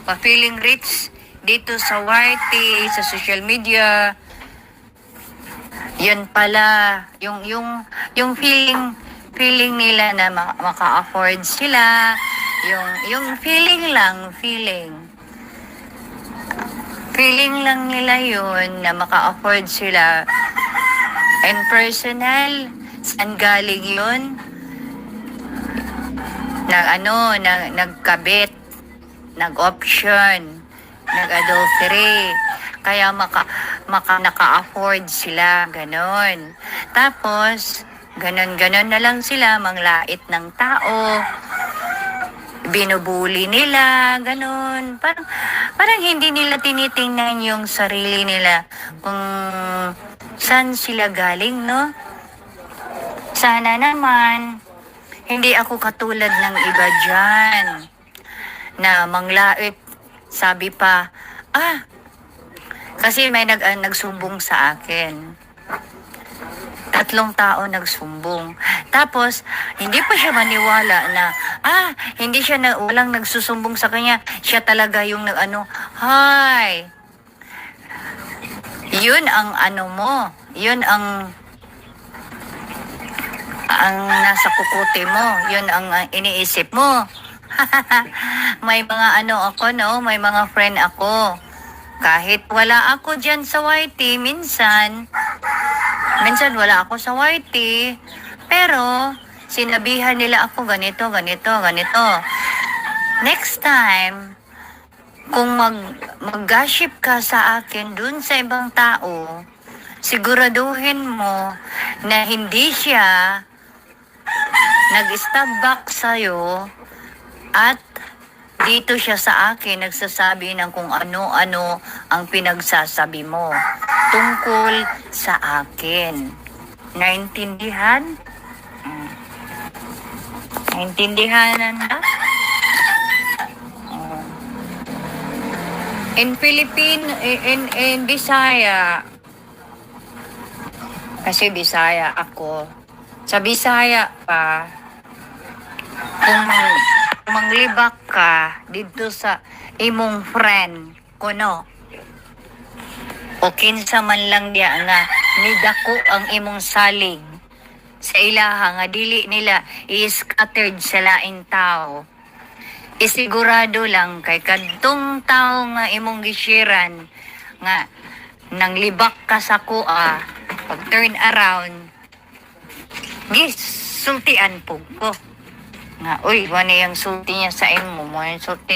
pa-feeling rich dito sa YT, sa social media. Yun pala, yung feeling nila na maka-afford sila, yung feeling lang nila yun na maka-afford sila. And personal, saan galing yun? Nagkabit, nag-option, nag-adultery. Kaya naka-afford sila, ganon. Tapos, ganon na lang sila, manglait ng tao, binubuli nila, ganon. Parang hindi nila tinitingnan yung sarili nila kung saan sila galing, no? Sana naman, hindi ako katulad ng iba dyan na manglait. Sabi pa, kasi may nagsumbong sa akin. 3 tao nagsumbong. Tapos, hindi pa siya maniwala na, walang nagsusumbong sa kanya. Siya talaga yung hi. Yun ang mo. Yun ang nasa kukuti mo. Yun ang iniisip mo. May mga may mga friend ako. Kahit wala ako dyan sa YT, minsan wala ako sa YT, pero sinabihan nila ako ganito. Next time, kung mag-gossip ka sa akin dun sa ibang tao, siguraduhin mo na hindi siya nag-stab back sa'yo at dito siya sa akin nagsasabi ng kung ano-ano ang pinagsasabi mo tungkol sa akin. Naintindihan? Naintindihan na? In Philippine, in Bisaya, kasi Bisaya ako. Sa Bisaya pa, kung manglibak ka dito sa imong friend kuno, o kinsa man lang diya nga nidako ang imong salig sa ilaha nga dili nila i-scattered sa laing tao, isigurado lang kay kadtong tao nga imong gishiran nga nanglibak ka sa kuha, pag turn around sultian po ko nga, uy, wala yung sulti niya sa imo mo, yung sulti